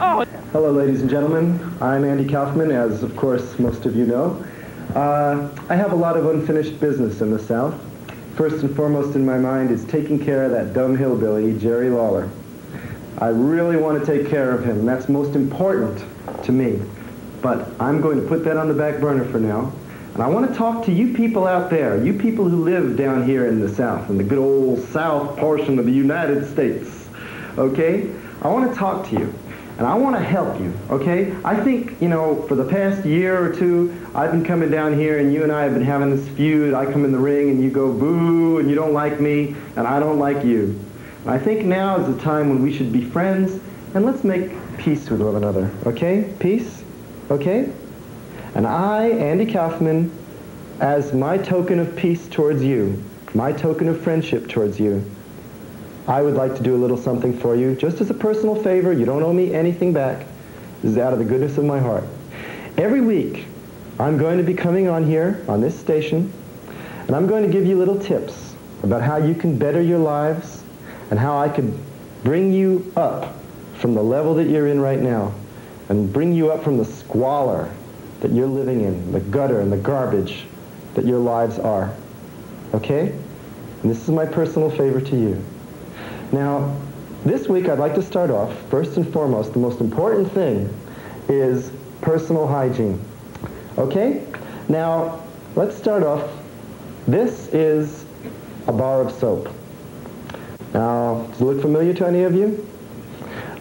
Hello, ladies and gentlemen. I'm Andy Kaufman, as of course most of you know. I have a lot of unfinished business in the South. First and foremost in my mind is taking care of that dumb hillbilly, Jerry Lawler. I really want to take care of him. That's most important to me. But I'm going to put that on the back burner for now. And I want to talk to you people out there, you people who live down here in the South, in the good old South portion of the United States. Okay? I want to talk to you. And I want to help you, okay? I think, you know, for the past year or two, I've been coming down here and you and I have been having this feud. I come in the ring and you go boo and you don't like me and I don't like you. And I think now is the time when we should be friends and let's make peace with one another, okay? Peace? Okay? And I, Andy Kaufman, as my token of peace towards you, my token of friendship towards you, I would like to do a little something for you, just as a personal favor. You don't owe me anything back. This is out of the goodness of my heart. Every week, I'm going to be coming on here, on this station, and I'm going to give you little tips about how you can better your lives and how I can bring you up from the level that you're in right now and bring you up from the squalor that you're living in, the gutter and the garbage that your lives are. Okay? And this is my personal favor to you. Now, this week I'd like to start off, first and foremost, the most important thing is personal hygiene. Okay? Now, let's start off. This is a bar of soap. Now, does it look familiar to any of you?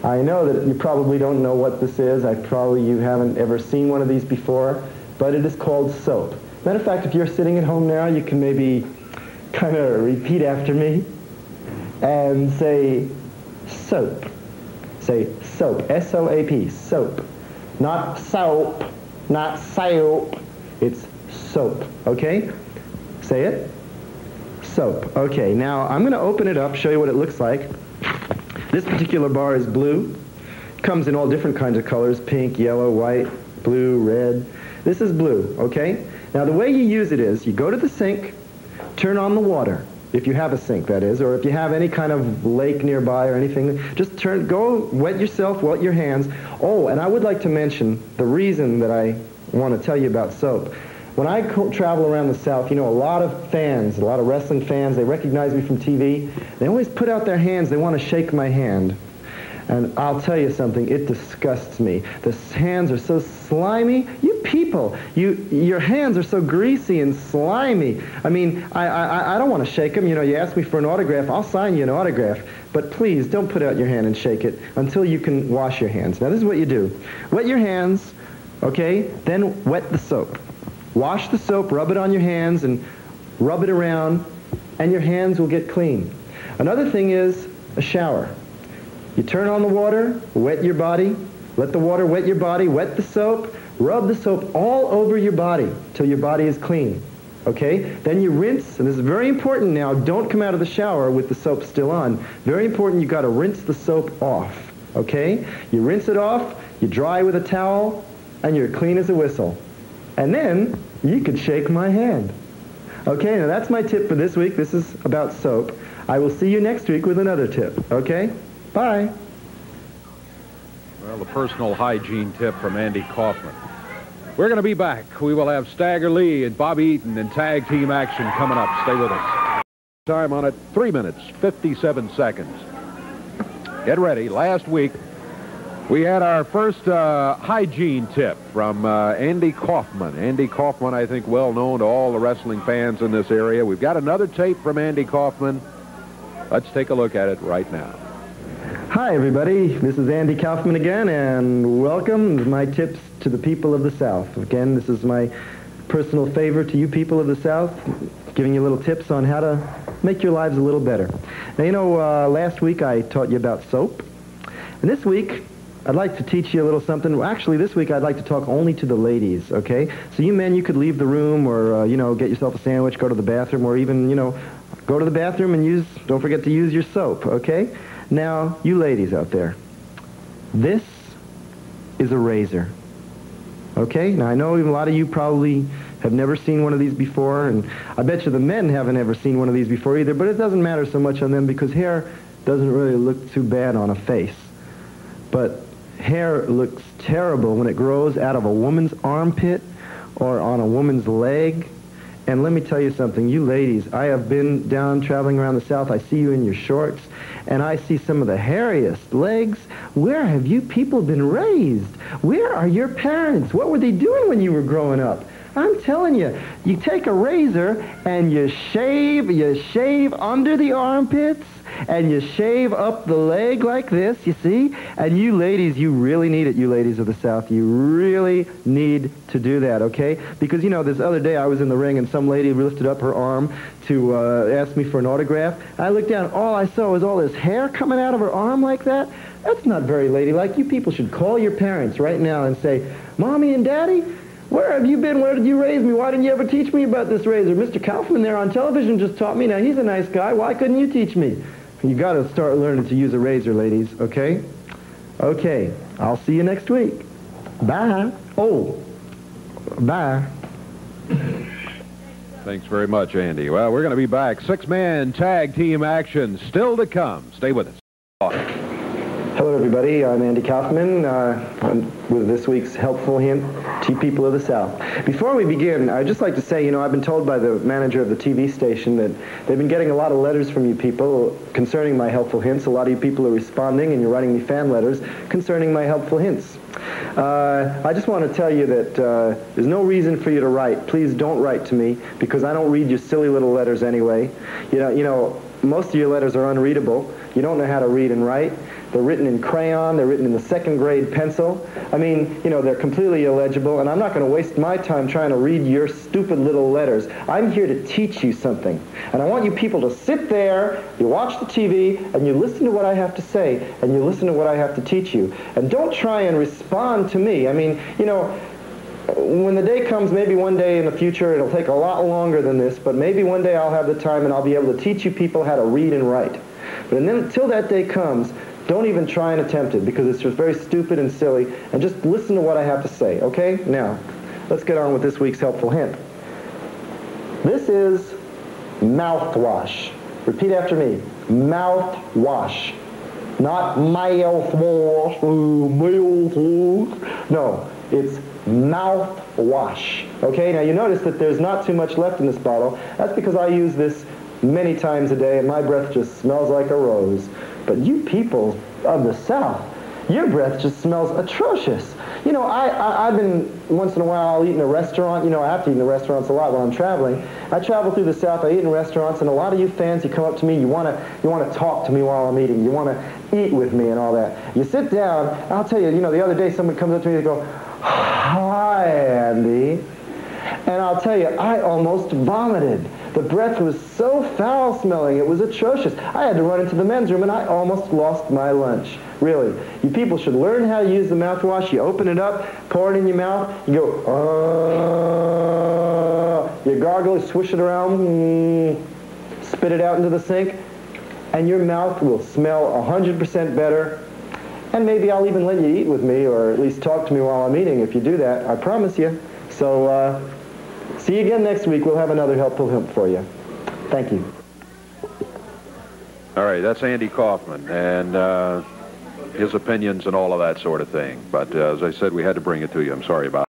I know that you probably don't know what this is. You haven't ever seen one of these before, but it is called soap. Matter of fact, if you're sitting at home now, you can maybe kind of repeat after me and say soap. Say soap, S-O-A-P, soap. Not soap, not soap. It's soap, okay? Say it. Soap. Okay, now I'm going to open it up, show you what it looks like. This particular bar is blue. Comes in all different kinds of colors, pink, yellow, white, blue, red. This is blue, okay? Now the way you use it is you go to the sink, turn on the water. If you have a sink, that is, or if you have any kind of lake nearby or anything, just go wet yourself, wet your hands. Oh, and I would like to mention the reason that I want to tell you about soap. When I travel around the South, you know, a lot of fans, a lot of wrestling fans, they recognize me from TV. They always put out their hands. They want to shake my hand. And I'll tell you something, it disgusts me. The hands are so slimy. You people, your hands are so greasy and slimy. I mean, I don't want to shake them. You know, you ask me for an autograph, I'll sign you an autograph. But please, don't put out your hand and shake it until you can wash your hands. Now, this is what you do. Wet your hands, okay? Then wet the soap. Wash the soap, rub it on your hands, and rub it around, and your hands will get clean. Another thing is a shower. You turn on the water, wet your body, let the water wet your body, wet the soap, rub the soap all over your body till your body is clean, okay? Then you rinse, and this is very important now, don't come out of the shower with the soap still on. Very important, you've got to rinse the soap off, okay? You rinse it off, you dry with a towel, and you're clean as a whistle. And then you could shake my hand. Okay, now that's my tip for this week. This is about soap. I will see you next week with another tip, okay? Bye. Well, a personal hygiene tip from Andy Kaufman. We're going to be back. We will have Stagger Lee and Bobby Eaton in tag team action coming up. Stay with us. Time on it, 3 minutes, 57 seconds. Get ready. Last week, we had our first hygiene tip from Andy Kaufman. Andy Kaufman, I think, well known to all the wrestling fans in this area. We've got another tape from Andy Kaufman. Let's take a look at it right now. Hi, everybody. This is Andy Kaufman again, and welcome to my tips to the people of the South. Again, this is my personal favor to you people of the South, giving you little tips on how to make your lives a little better. Now, you know, last week I taught you about soap, and this week I'd like to teach you a little something. Well, actually, this week I'd like to talk only to the ladies, okay? So you men, you could leave the room or, you know, get yourself a sandwich, go to the bathroom, or even, you know, go to the bathroom and don't forget to use your soap, okay? Now, you ladies out there, this is a razor, okay? Now, I know a lot of you probably have never seen one of these before, and I bet you the men haven't ever seen one of these before either, but it doesn't matter so much on them because hair doesn't really look too bad on a face. But hair looks terrible when it grows out of a woman's armpit or on a woman's leg. And let me tell you something, you ladies, I have been down traveling around the South. I see you in your shorts, and I see some of the hairiest legs. Where have you people been raised? Where are your parents? What were they doing when you were growing up? I'm telling you, you take a razor and you shave under the armpits, and you shave up the leg like this, you see? And you ladies, you really need it, you ladies of the South. You really need to do that, okay? Because, you know, this other day I was in the ring and some lady lifted up her arm to ask me for an autograph. I looked down, all I saw was all this hair coming out of her arm like that. That's not very ladylike. You people should call your parents right now and say, Mommy and Daddy, where have you been? Where did you raise me? Why didn't you ever teach me about this razor? Mr. Kaufman there on television just taught me. Now, he's a nice guy. Why couldn't you teach me? You got to start learning to use a razor, ladies, okay? Okay, I'll see you next week. Bye. Oh, bye. Thanks very much, Andy. Well, we're going to be back. Six-man tag team action still to come. Stay with us. Hello, everybody. I'm Andy Kaufman with this week's helpful hint to people of the South. Before we begin, I'd just like to say, you know, I've been told by the manager of the TV station that they've been getting a lot of letters from you people concerning my helpful hints. A lot of you people are responding, and you're writing me fan letters concerning my helpful hints. I just want to tell you that there's no reason for you to write. Please don't write to me, because I don't read your silly little letters anyway. You know, most of your letters are unreadable. You don't know how to read and write. They're written in crayon. They're written in the second grade pencil. I mean, you know, they're completely illegible, and I'm not going to waste my time trying to read your stupid little letters. I'm here to teach you something, and I want you people to sit there, you watch the TV, and you listen to what I have to say, and you listen to what I have to teach you. And don't try and respond to me. I mean, you know, when the day comes, maybe one day in the future, it'll take a lot longer than this, but maybe one day I'll have the time and I'll be able to teach you people how to read and write. But until that day comes, don't even try and attempt it, because it's just very stupid and silly, and just listen to what I have to say, okay? Now, let's get on with this week's helpful hint. This is mouthwash. Repeat after me. Mouthwash. Not mouthwash. Mouthwash. No, it's mouthwash. Okay, now you notice that there's not too much left in this bottle. That's because I use this many times a day, and my breath just smells like a rose. But you people of the South, your breath just smells atrocious. You know, I've been, once in a while, I'll eat in a restaurant. You know, I have to eat in the restaurants a lot when I'm traveling. I travel through the South, I eat in restaurants, and a lot of you fans, you come up to me, you want to talk to me while I'm eating. You want to eat with me and all that. You sit down, I'll tell you, you know, the other day someone comes up to me and they go, "Hi, Andy." And I'll tell you, I almost vomited. The breath was so foul-smelling, it was atrocious. I had to run into the men's room, and I almost lost my lunch. Really. You people should learn how to use the mouthwash. You open it up, pour it in your mouth, you go, you gargle it, swish it around, spit it out into the sink, and your mouth will smell 100% better. And maybe I'll even let you eat with me, or at least talk to me while I'm eating if you do that. I promise you. So, see you again next week. We'll have another helpful hint for you. Thank you. All right, that's Andy Kaufman, and his opinions and all of that sort of thing. But as I said, we had to bring it to you. I'm sorry about it.